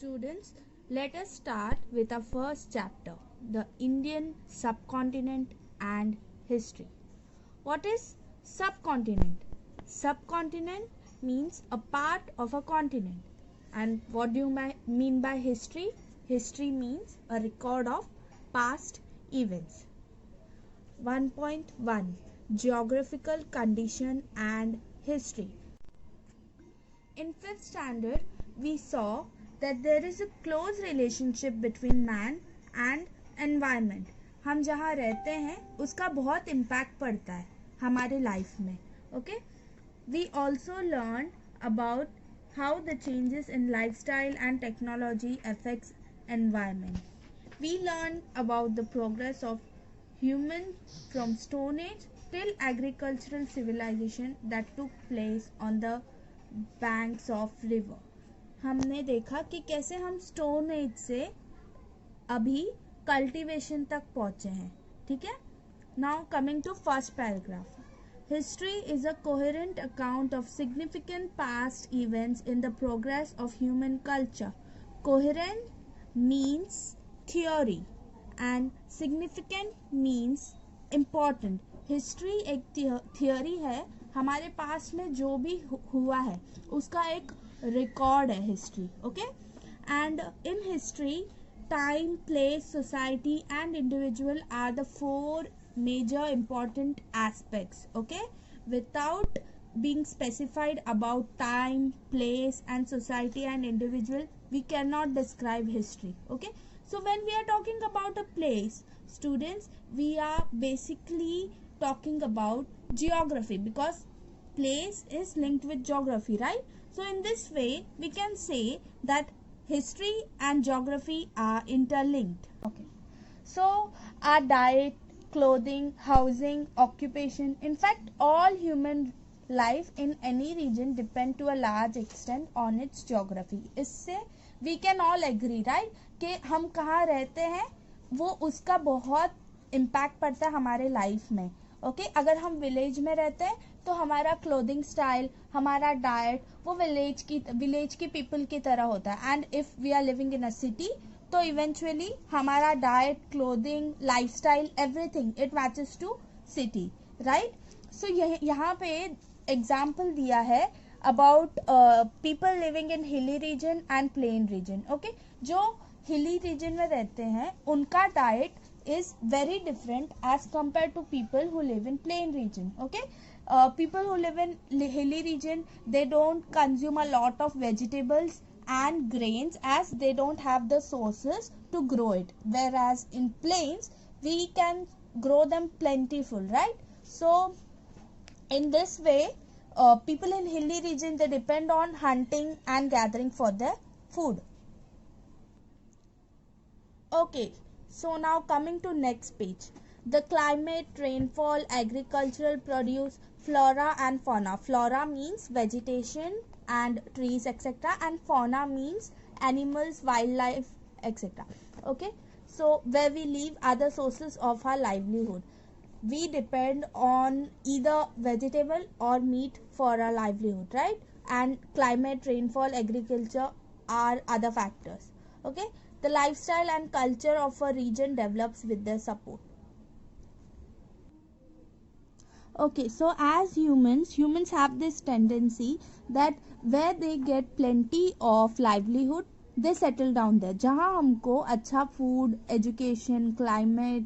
Students, let us start with our first chapter, the Indian subcontinent and history. What is subcontinent? Subcontinent means a part of a continent. And what do you mean by history? History means a record of past events. 1.1 Geographical condition and history. In 5th standard, we saw that there is a close relationship between man and environment. हम जहाँ रहते हैं उसका बहुत impact पड़ता है हमारे life में. Okay? We also learned about how the changes in lifestyle and technology affects environment. We learned about the progress of humans from Stone Age till agricultural civilization that took place on the banks of river. हमने देखा कि कैसे हम stone age से अभी cultivation तक पहुंचे हैं. ठीक है. Now coming to first paragraph. History is a coherent account of significant past events in the progress of human culture. Coherent means theory and significant means important. History एक theory है. हमारे पास में जो भी हुआ है उसका एक रिकॉर्ड है history. Okay. And in history time, place, society and individual are the 4 major important aspects. Okay. Without being specified about time, place and society and individual, we cannot describe history. Okay. So when we are talking about a place, students, we are basically talking about geography because place is linked with geography, right? So in this way we can say that history and geography are interlinked. Okay. So our diet, clothing, housing, occupation, in fact all human life in any region depend to a large extent on its geography. इससे we can all agree, right, कि हम कहाँ रहते हैं वो उसका बहुत impact पड़ता है हमारे लाइफ में. ओके. अगर हम विलेज में रहते हैं तो हमारा क्लोथिंग स्टाइल, हमारा डाइट वो विलेज की पीपल की तरह होता है. And if we are living in a city तो इवेंचुअली हमारा diet, clothing, lifestyle, everything it matches to city, right. So यहाँ पे एग्जाम्पल दिया है about people living in hilly region and plain region. Okay. जो हिली रीजन में रहते हैं उनका diet is very different as compared to people who live in plain region. Okay. People who live in hilly region, they don't consume a lot of vegetables and grains as they don't have the sources to grow it, whereas in plains we can grow them plentiful, right? So in this way people in hilly region, they depend on hunting and gathering for their food. Okay. So now coming to next page, the climate, rainfall, agricultural produce, flora and fauna. Flora means vegetation and trees etc. and fauna means animals, wildlife etc. Okay. So where we live are the sources of our livelihood. We depend on either vegetable or meat for our livelihood, right? And climate, rainfall, agriculture are other factors. Okay. The lifestyle and culture of a region develops with their support. Okay, so as humans have this tendency that where they get plenty of livelihood, they settle down there. जहाँ हमको अच्छा food, education, climate,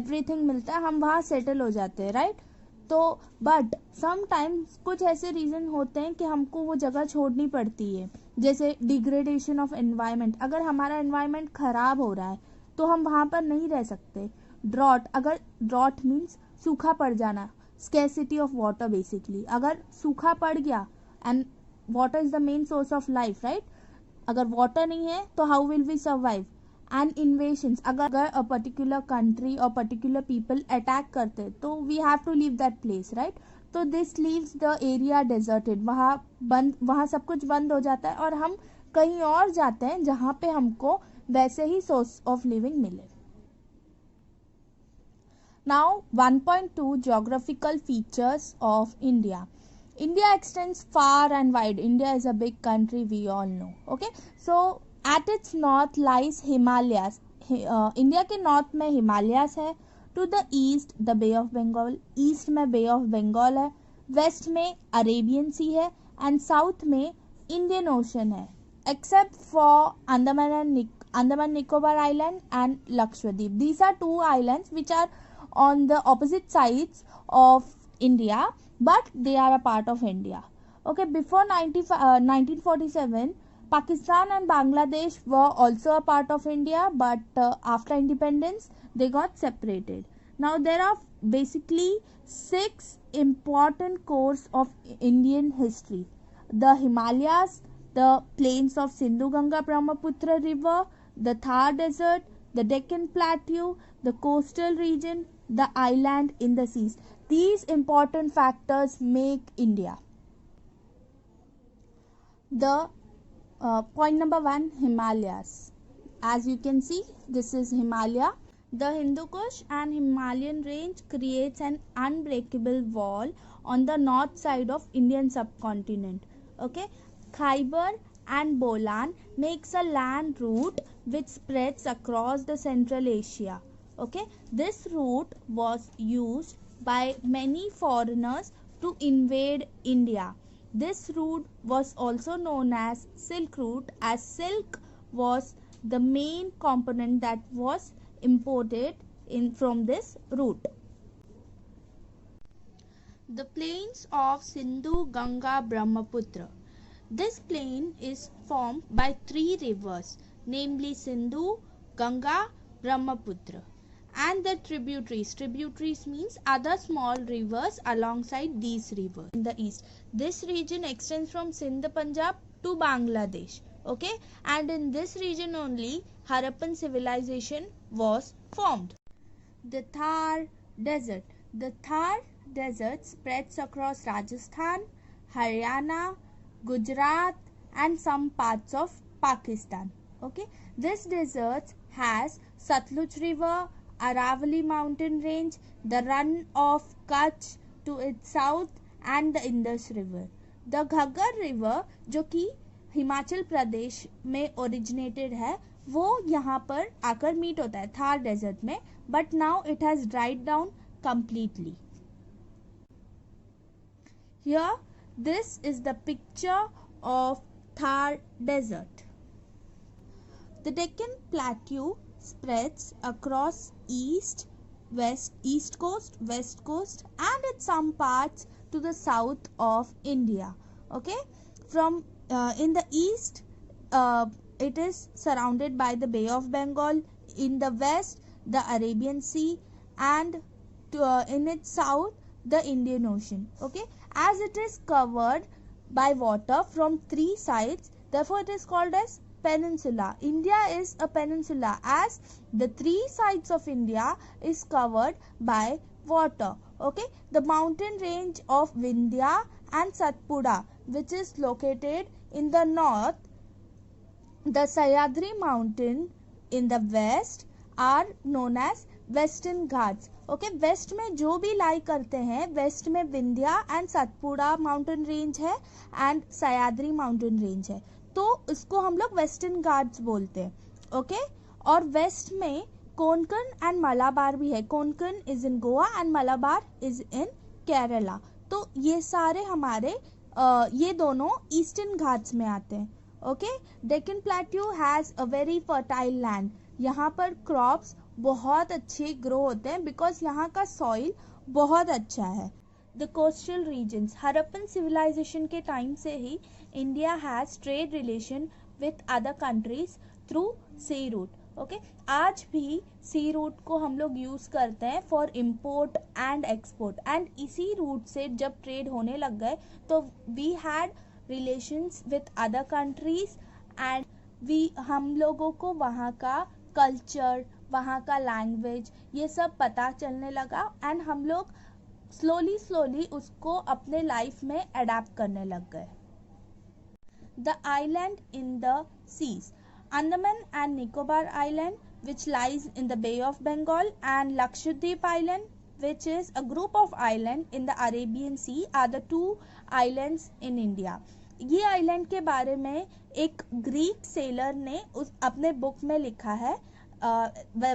everything मिलता है, हम वहाँ settle हो जाते हैं, right? तो बट समटाइम्स कुछ ऐसे रीज़न होते हैं कि हमको वो जगह छोड़नी पड़ती है, जैसे डिग्रेडेशन ऑफ एनवायरनमेंट. अगर हमारा एनवायरनमेंट ख़राब हो रहा है तो हम वहाँ पर नहीं रह सकते. ड्रॉट, अगर ड्रॉट मीन्स सूखा पड़ जाना, स्कैरसिटी ऑफ वाटर बेसिकली. अगर सूखा पड़ गया and water is the main source of life, right. अगर वाटर नहीं है तो how will we survive. And invasions, अगर अ पर्टिकुलर कंट्री और पर्टिकुलर पीपल अटैक करते तो we have to leave that place, right. तो this leaves the area deserted. वहाँ सब कुछ बंद हो जाता है और हम कहीं और जाते हैं जहाँ पे हमको वैसे ही सोर्स ऑफ लिविंग मिले. Now 1.2 geographical features of India. India extends far and wide. India is a big country, we all know. Okay, so at its north lies Himalayas. India के नॉर्थ में हिमालयास है. To the east the bay of Bengal, east में bay of Bengal है. Waste में Arabian sea है and south में Indian ocean है, except for Andaman Nicobar island and Lakshadweep. These are two islands which are on the opposite sides of India, but they are a part of India. Okay, before 1947, Pakistan and Bangladesh were also a part of India, but after independence, they got separated. Now, there are basically 6 important cores of Indian history: the Himalayas, the plains of Sindhu Ganga Brahmaputra River, the Thar Desert, the Deccan Plateau, the coastal region, the island in the seas. These important factors make India. The point number 1, Himalayas. As you can see, this is Himalaya. The Hindu Kush and Himalayan range creates an unbreakable wall on the north side of Indian subcontinent. Okay, Khyber and Bolan makes a land route which spreads across the Central Asia. Okay, this route was used by many foreigners to invade India. This route was also known as Silk Route, as silk was the main component that was imported from this route. The plains of Sindhu Ganga Brahmaputra. This plain is formed by 3 rivers, namely Sindhu, Ganga, Brahmaputra, and the tributaries. Tributaries means other small rivers alongside these rivers. In the east, this region extends from Sindh, Punjab to Bangladesh. Okay, and in this region only Harappan civilization was formed. The Thar Desert. The Thar Desert spreads across Rajasthan, Haryana, Gujarat and some parts of Pakistan. Okay, this desert has Satluj River, Aravalli mountain range, the run of Kutch to its south and the Indus River. The Ghaggar River, जो कि हिमाचल प्रदेश में originated है, वो यहाँ पर आकर meet होता है थार डेजर्ट में, but now it has dried down completely. Here, this is the picture of Thar Desert. The Deccan Plateau spreads across east coast, west coast, and at some parts to the south of India. Okay, from in the east, it is surrounded by the Bay of Bengal. In the west, the Arabian Sea, and in its south, the Indian Ocean. Okay, as it is covered by water from 3 sides, therefore it is called as peninsula. India is a peninsula as the 3 sides of India is covered by water. Okay, the mountain range of Vindhya and Satpura, which is located in the north, the Sahyadri mountain in the west, are known as Western Ghats. Okay, west में जो भी lie करते हैं, west में Vindhya and Satpura mountain range है and Sahyadri mountain range है, तो इसको हम लोग वेस्टर्न घाट्स बोलते हैं. ओके, और वेस्ट में कोंकण एंड मलाबार भी है. Konkan is in Goa and Malabar is in Kerala. तो ये सारे हमारे ये दोनों ईस्टर्न घाट्स में आते हैं. Okay, Deccan plateau has a very fertile land. यहाँ पर क्रॉप्स बहुत अच्छे ग्रो होते हैं बिकॉज यहाँ का सॉइल बहुत अच्छा है. The coastal regions. Harappan civilization के टाइम से ही India has trade relation with other countries through sea route. Okay, आज भी सी रूट को हम लोग यूज़ करते हैं for import and export, and इसी रूट से जब ट्रेड होने लग गए तो we had relations with other countries and हम लोगों को वहाँ का कल्चर, वहाँ का लैंग्वेज, ये सब पता चलने लगा एंड हम लोग स्लोली उसको अपने लाइफ में अडेप्ट करने लग गए. The island in the seas. Andaman and Nicobar island which lies in the Bay of Bengal and Lakshadweep Island which is a group of island in the Arabian Sea, are the two islands in India. ये island के बारे में एक Greek seller ने अपने book में लिखा है,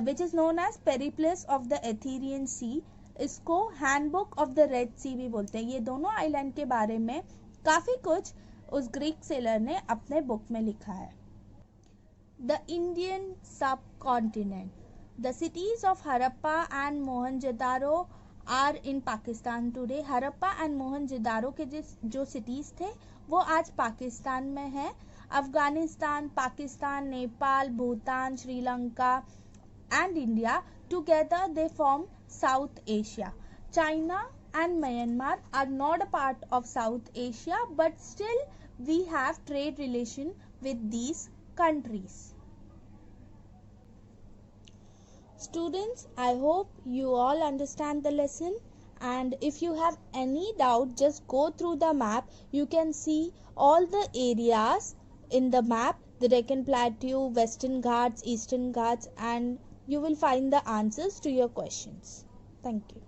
which is known as Periplus of the Erythraean sea. इसको handbook of the red sea भी बोलते हैं. ये दोनों आइलैंड के बारे में काफ़ी कुछ उस ग्रीक सेलर ने अपने बुक में लिखा है. द इंडियन सब continent. The cities of Harappa and Mohenjo-daro are in Pakistan today. Harappa and Mohenjodaro के जो सिटीज़ थे वो आज पाकिस्तान में है. Afghanistan, Pakistan, Nepal, Bhutan, Sri Lanka and India together they form South Asia. China and Myanmar are not a part of South Asia, but still we have trade relation with these countries. Students, I hope you all understand the lesson, and if you have any doubt, just go through the map. You can see all the areas in the map, the Deccan Plateau, Western Ghats, Eastern Ghats, and you will find the answers to your questions. Thank you.